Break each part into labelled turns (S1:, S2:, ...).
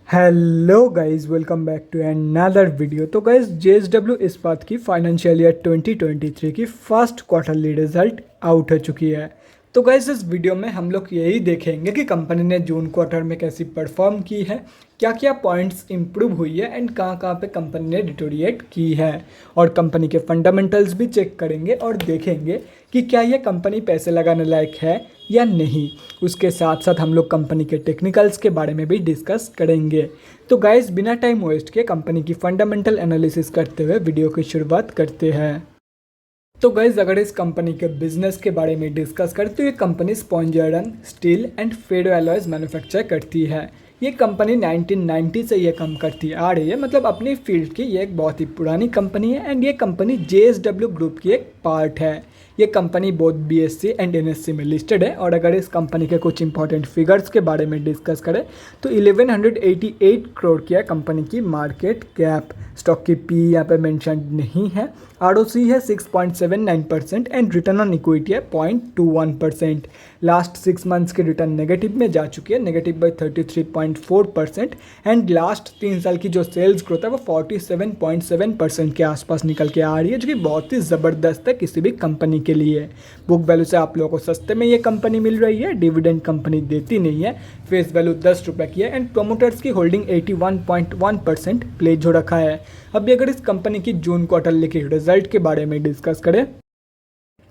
S1: Hello guys, welcome back to another video. तो guys, JSW Ispat की financial year 2023 की first quarterly result out हो चुकी है। तो गाइस, इस वीडियो में हम लोग यही देखेंगे कि कंपनी ने जून क्वार्टर में कैसी परफॉर्म की है, क्या क्या पॉइंट्स इंप्रूव हुई है एंड कहाँ कहाँ पे कंपनी ने डिटोरिएट की है, और कंपनी के फंडामेंटल्स भी चेक करेंगे और देखेंगे कि क्या यह कंपनी पैसे लगाने लायक है या नहीं। उसके साथ साथ हम लोग कंपनी के टेक्निकल्स के बारे में भी डिस्कस करेंगे। तो गाइस, बिना टाइम वेस्ट के कंपनी की फंडामेंटल एनालिसिस करते हुए वीडियो की शुरुआत करते हैं। तो गाइज, अगर इस कंपनी के बिजनेस के बारे में डिस्कस करें तो ये company sponge iron, steel and ferro alloys manufacture करती है। ये कंपनी 1990 से ये काम करती आ रही है, मतलब अपनी फील्ड की ये एक बहुत ही पुरानी कंपनी है एंड ये कंपनी जेएसडब्ल्यू ग्रुप की एक पार्ट है। ये company both BSc and NSC में लिस्टेड है। और अगर इस कंपनी के कुछ इंपॉर्टेंट फिगर्स के बारे में डिस्कस करें तो 1188 करोड़ की है कंपनी की मार्केट कैप। स्टॉक की पी यहाँ पे मेंशन नहीं है। आरओसी है 6.79% एंड रिटर्न ऑन इक्विटी है 0.21%। लास्ट 6 मंथ्स के रिटर्न नेगेटिव में जा चुकी है, नेगेटिव बाई 33.4%। एंड लास्ट 3 साल की जो सेल्स ग्रोथ है वो 47.7% के आसपास निकल के आ रही है, जो कि बहुत ही ज़बरदस्त है किसी भी कंपनी के लिए। बुक वैल्यू से आप लोगों को सस्ते में ये कंपनी मिल रही है, डिविडेंड कंपनी देती नहीं है, फेस वैल्यू 10 रुपये की है एंड प्रोमोटर्स की होल्डिंग 81.1% प्लेज हो रखा है। अभी अगर इस कंपनी की जून क्वार्टरली की रिजल्ट के बारे में डिस्कस करें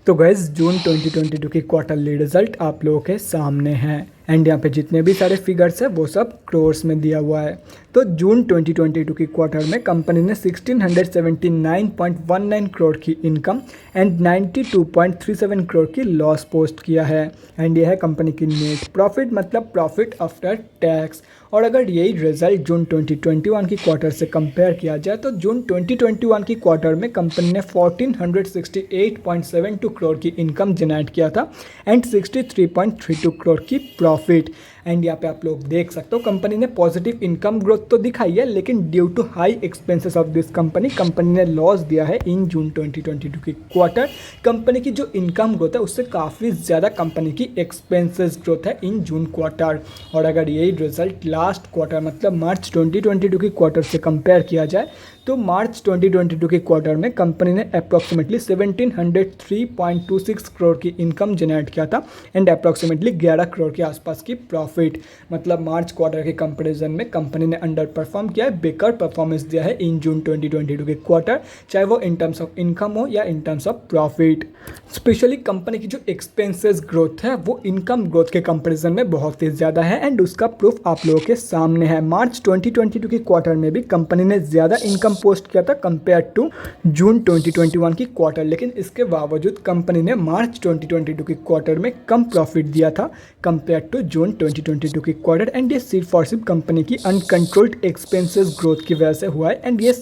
S1: तो गैस, जून 2022 की क्वार्टरली रिजल्ट आप लोगों के सामने हैं एंड यहाँ पे जितने भी सारे फिगर्स है वो सब क्रोर्स में दिया हुआ है। तो जून 2022 की क्वार्टर में कंपनी ने 1679.19 करोड़ की इनकम एंड 92.37 करोड़ की लॉस पोस्ट किया है एंड यह है कंपनी की नेट प्रॉफिट, मतलब प्रॉफिट आफ्टर टैक्स। और अगर यही रिजल्ट जून 2021 की क्वार्टर से कंपेयर किया जाए तो जून 2021 की क्वार्टर में कंपनी ने 1468.72 करोड़ की इनकम जनरेट किया था एंड 63.32 करोड़ की प्रॉफिट। एंड यहाँ पे आप लोग देख सकते हो कंपनी ने पॉजिटिव इनकम ग्रोथ तो दिखाई है, लेकिन due to high expenses of this company ने लॉस दिया है इन जून 2022 की क्वार्टर। कंपनी की जो इनकम ग्रोथ है उससे काफ़ी ज़्यादा कंपनी की एक्सपेंसेस ग्रोथ है इन जून क्वार्टर। और अगर यही रिजल्ट लास्ट क्वार्टर मतलब मार्च 2022 की क्वार्टर से कंपेयर किया जाए तो मार्च 2022 के क्वार्टर में कंपनी ने अप्रॉक्सीमेटली 1703.26 करोड़ की इनकम जनरेट किया था एंड अप्रॉक्सीमेटली 11 करोड़ के आसपास की प्रॉफिट। मतलब मार्च क्वार्टर के कंपैरिजन में कंपनी ने अंडर परफॉर्म किया है, बेकार परफॉर्मेंस दिया है इन जून 2022 के क्वार्टर, चाहे वो इन टर्म्स ऑफ इनकम हो या in terms of profit. Specially company की जो एक्सपेंसेस ग्रोथ है वो इनकम ग्रोथ के कंपैरिजन में बहुत ही ज़्यादा है एंड उसका प्रूफ आप लोगों के सामने है। मार्च 2022 की क्वार्टर में भी कंपनी ने ज़्यादा इनकम पोस्ट किया था कंपेयर टू जून 2021 की क्वार्टर, लेकिन इसके बावजूद कंपनी ने मार्च 2022 की क्वार्टर में कम प्रॉफिट दिया था कंपेयर टू जून 2022 की क्वार्टर। एंड ये सिर्फ और सिर्फ कंपनी की अनकंट्रोल्ड एक्सपेंसेस ग्रोथ की वजह से हुआ है एंड ये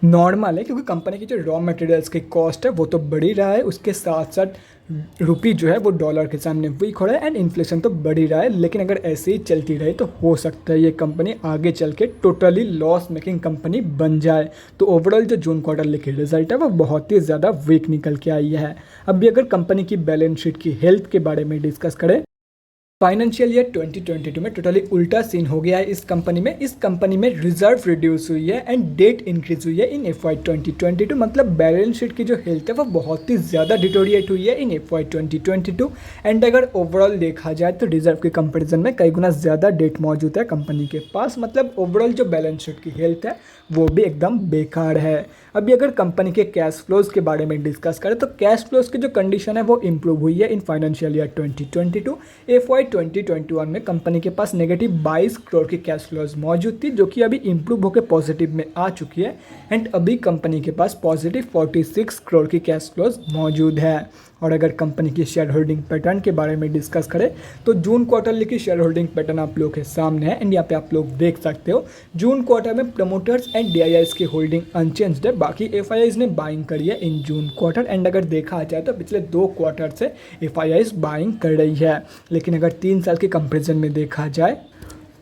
S1: नॉर्मल है, क्योंकि कंपनी की जो रॉ मटेरियल्स की कॉस्ट है वो तो बढ़ ही रहा है, उसके साथ साथ रुपी जो है वो डॉलर के सामने वीक हो रहा है एंड इन्फ्लेशन तो बढ़ ही रहा है। लेकिन अगर ऐसे ही चलती रही तो हो सकता है ये कंपनी आगे चल के टोटली लॉस मेकिंग कंपनी बन जाए। तो ओवरऑल जो जून क्वार्टर की रिजल्ट है वो बहुत ही ज़्यादा वीक निकल के आई है। अभी अगर कंपनी की बैलेंस शीट की हेल्थ के बारे में डिस्कस करें, फाइनेंशियल ईयर 2022 में टोटली उल्टा सीन हो गया है इस कंपनी में। इस कंपनी में रिजर्व रिड्यूस हुई है एंड डेट इंक्रीज हुई है इन FY 2022, मतलब बैलेंस शीट की जो हेल्थ है वो बहुत ही ज़्यादा डिटोरिएट हुई है इन FY 2022। एंड अगर ओवरऑल देखा जाए तो रिजर्व के कंपेरिजन में कई गुना ज़्यादा डेट मौजूद है कंपनी के पास, मतलब ओवरऑल जो बैलेंस शीट की हेल्थ है वो भी एकदम बेकार है। अभी अगर कंपनी के कैश फ्लोज के बारे में डिस्कस करें तो कैश फ्लोज की जो कंडीशन है वो इम्प्रूव हुई है इन फाइनेंशियल ईयर 2022। FY 2021 में कंपनी के पास नेगेटिव 22 करोड़ की कैश फ्लोज मौजूद थी, जो कि अभी इम्प्रूव होकर पॉजिटिव में आ चुकी है एंड अभी कंपनी के पास पॉजिटिव 46 करोड़ की कैश फ्लोज मौजूद है। और अगर कंपनी की शेयर होल्डिंग पैटर्न के बारे में डिस्कस करें तो जून क्वार्टरली की शेयर होल्डिंग पैटर्न आप लोगों के सामने है एंड यहाँ पे आप लोग देख सकते हो जून क्वार्टर में प्रमोटर्स एंड DIIs की होल्डिंग अनचेंज्ड है, बाकी FIIs ने बाइंग करी है इन जून क्वार्टर। एंड अगर देखा जाए तो पिछले 2 क्वार्टर से FIIs बाइंग कर रही है, लेकिन अगर 3 साल के कंपेरिजन में देखा जाए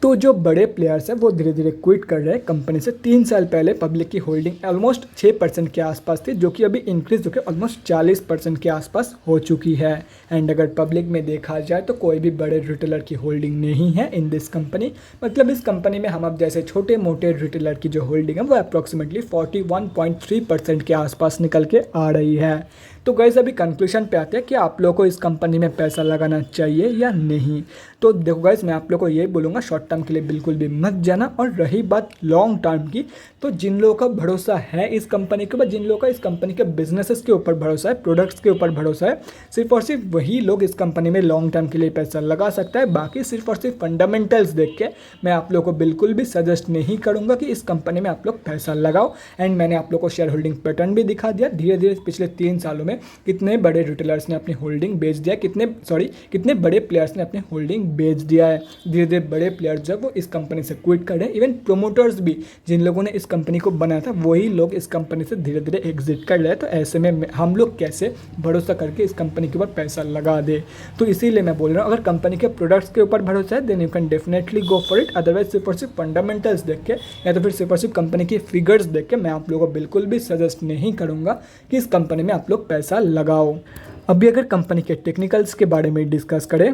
S1: तो जो बड़े प्लेयर्स हैं वो धीरे धीरे क्विट कर रहे हैं कंपनी से। 3 साल पहले पब्लिक की होल्डिंग ऑलमोस्ट 6% के आसपास थी, जो कि अभी इंक्रीज होकर ऑलमोस्ट 40% के आसपास हो चुकी है। एंड अगर पब्लिक में देखा जाए तो कोई भी बड़े रिटेलर की होल्डिंग नहीं है इन दिस कंपनी। मतलब इस कंपनी में हम अब जैसे छोटे मोटे रिटेलर की जो होल्डिंग है वो अप्रॉक्सीमेटली 41.3% के आसपास निकल के आ रही है। तो गाइस अभी कंक्लूजन पे आते हैं कि आप लोगों को इस कंपनी में पैसा लगाना चाहिए या नहीं। तो देखो गाइस, मैं आप लोगों को यही बोलूँगा, शॉर्ट टर्म के लिए बिल्कुल भी मत जाना। और रही बात लॉन्ग टर्म की, तो जिन लोगों का भरोसा है इस कंपनी के ऊपर, जिन लोगों का इस कंपनी के बिजनेसेस के ऊपर भरोसा है, प्रोडक्ट्स के ऊपर भरोसा है, सिर्फ और सिर्फ वही लोग इस कंपनी में लॉन्ग टर्म के लिए पैसा लगा सकता है। बाकी सिर्फ और सिर्फ फंडामेंटल्स देख के मैं आप लोगों को बिल्कुल भी सजेस्ट नहीं करूँगा कि इस कंपनी में आप लोग पैसा लगाओ। एंड मैंने आप लोग को शेयर होल्डिंग पैटर्न भी दिखा दिया। धीरे धीरे पिछले 3 सालों में कितने बड़े रिटेलर्स ने अपनी होल्डिंग बेच दिया, कितने बड़े प्लेयर्स ने अपनी होल्डिंग बेच दिया है। धीरे धीरे बड़े प्लेयर्स जो वो इस कंपनी से क्विट कर रहे हैं। इवन प्रोमोटर्स भी, जिन लोगों ने इस कंपनी को बनाया था, वही लोग इस कंपनी से धीरे धीरे एग्जिट कर रहे हैं। तो ऐसे में हम लोग कैसे भरोसा करके इस कंपनी के ऊपर पैसा लगा दे। तो इसीलिए मैं बोल रहा हूँ, अगर कंपनी के प्रोडक्ट्स के ऊपर भरोसा है then you can definitely go for it. Otherwise सिर्फ और सिर्फ फंडामेंटल्स देख के या तो फिर सिर्फ और सिर्फ कंपनी की फिगर्स देख के मैं आप लोगों को बिल्कुल भी सजेस्ट नहीं करूँगा कि इस कंपनी में आप लोग पैसा लगाओ। अभी अगर कंपनी के टेक्निकल्स के बारे में डिस्कस करें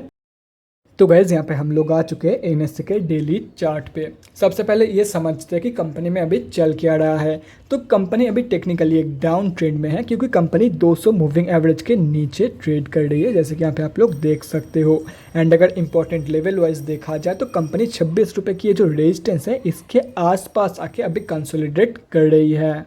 S1: तो गाइस यहाँ पे हम लोग आ चुके हैं एनएससी के डेली चार्ट पे। सबसे पहले ये समझते हैं कि कंपनी में अभी चल क्या रहा है। तो कंपनी अभी टेक्निकली एक डाउन ट्रेंड में है, क्योंकि कंपनी 200 मूविंग एवरेज के नीचे ट्रेड कर रही है, जैसे कि यहाँ पे आप लोग देख सकते हो। एंड अगर इंपॉर्टेंट लेवल वाइज देखा जाए तो कंपनी 26 रुपये की ये जो रेजिस्टेंस है इसके आसपास आके अभी कंसोलिडेट कर रही है।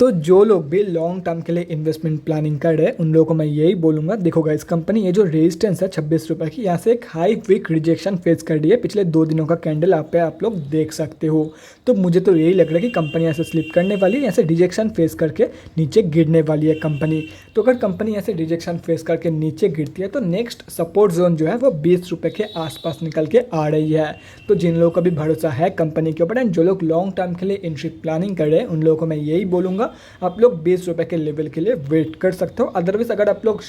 S1: तो जो लोग भी लॉन्ग टर्म के लिए इन्वेस्टमेंट प्लानिंग कर रहे हैं उन लोगों को मैं यही बोलूँगा, देखो गाइस, कंपनी ये जो रेजिस्टेंस है 26 रुपये की, यहाँ से एक हाई वीक रिजेक्शन फेस कर रही है। पिछले 2 दिनों का कैंडल आप लोग देख सकते हो। तो मुझे तो यही लग रहा है कि कंपनी ऐसे स्लिप करने वाली है, यहाँ से रिजेक्शन फेस करके नीचे गिरने वाली है कंपनी। तो अगर कंपनी ऐसे रिजेक्शन फेस करके नीचे गिरती है तो नेक्स्ट सपोर्ट जोन जो है वो 20 रुपये के आसपास निकल के आ रही है। तो जिन लोगों का भी भरोसा है कंपनी के ऊपर एंड जो लोग लॉन्ग टर्म के लिए एंट्री प्लानिंग कर रहे हैं उन लोगों को मैं यही बोलूँगा, आप लोग 20 रुपये के लेवल के लिए वेट कर सकते हो। अदरवाइज अगर आप लोग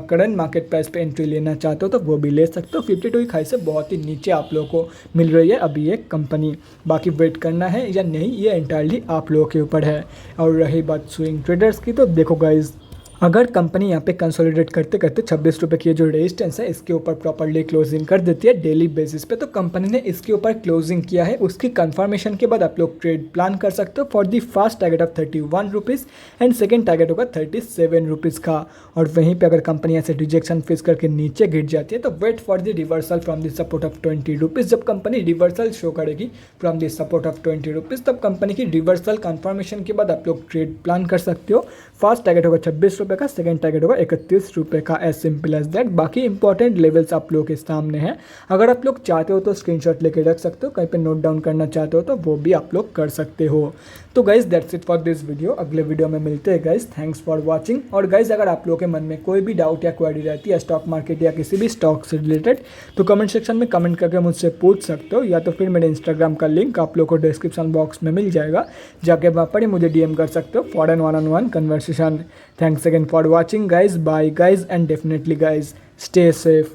S1: करंट मार्केट प्राइस पे एंट्री लेना चाहते हो तो वो भी ले सकते हो। 52 की खाई से बहुत ही नीचे आप लोगों को मिल रही है अभी ये कंपनी। बाकी वेट करना है या नहीं ये एंटायरली आप लोगों के ऊपर है। और रही बात स्विंग ट्रेडर्स की, तो देखो गाइज, अगर कंपनी यहाँ पे कंसोलिडेट करते करते 26 रुपये की जो रेजिस्टेंस है इसके ऊपर प्रॉपर्ली क्लोजिंग कर देती है डेली बेसिस पे, तो कंपनी ने इसके ऊपर क्लोजिंग किया है। उसकी कंफर्मेशन के बाद आप लोग ट्रेड प्लान कर सकते हो for the first target of 31 rupees and second target होगा 37 रुपीज़ का। और वहीं पे अगर कंपनी ऐसे रिजेक्शन फेस करके नीचे गिर जाती है तो wait for the reversal from the support of 20 rupees. जब कंपनी रिवर्सल शो करेगी from the support of 20 rupees तब कंपनी की रिवर्सल कंफर्मेशन के बाद आप लोग ट्रेड प्लान कर सकते हो। फर्स्ट टारगेट होगा 26 रुपये का, सेकंड टारगेट होगा 31 रुपये का, एज सिंपल एज दैट। बाकी इंपॉर्टेंट लेवल्स आप लोगों के सामने हैं, अगर आप लोग चाहते हो तो स्क्रीनशॉट लेके रख सकते हो, कहीं पे नोट डाउन करना चाहते हो तो वो भी आप लोग कर सकते हो। तो guys that's it for this video. अगले वीडियो में मिलते हैं गाइज, थैंक्स फॉर वॉचिंग। और गाइज अगर आप लोगों के मन में कोई भी डाउट या क्वेरी रहती है स्टॉक मार्केट या किसी भी स्टॉक से रिलेटेड तो कमेंट सेक्शन में कमेंट करके मुझसे पूछ सकते हो, या तो फिर मेरे इंस्टाग्राम का लिंक आप लोग को डिस्क्रिप्शन बॉक्स में मिल जाएगा, जाके वहाँ पर ही मुझे DM कर सकते हो for an one-on-one conversation। Thanks again for watching guys, bye guys, and definitely guys stay safe।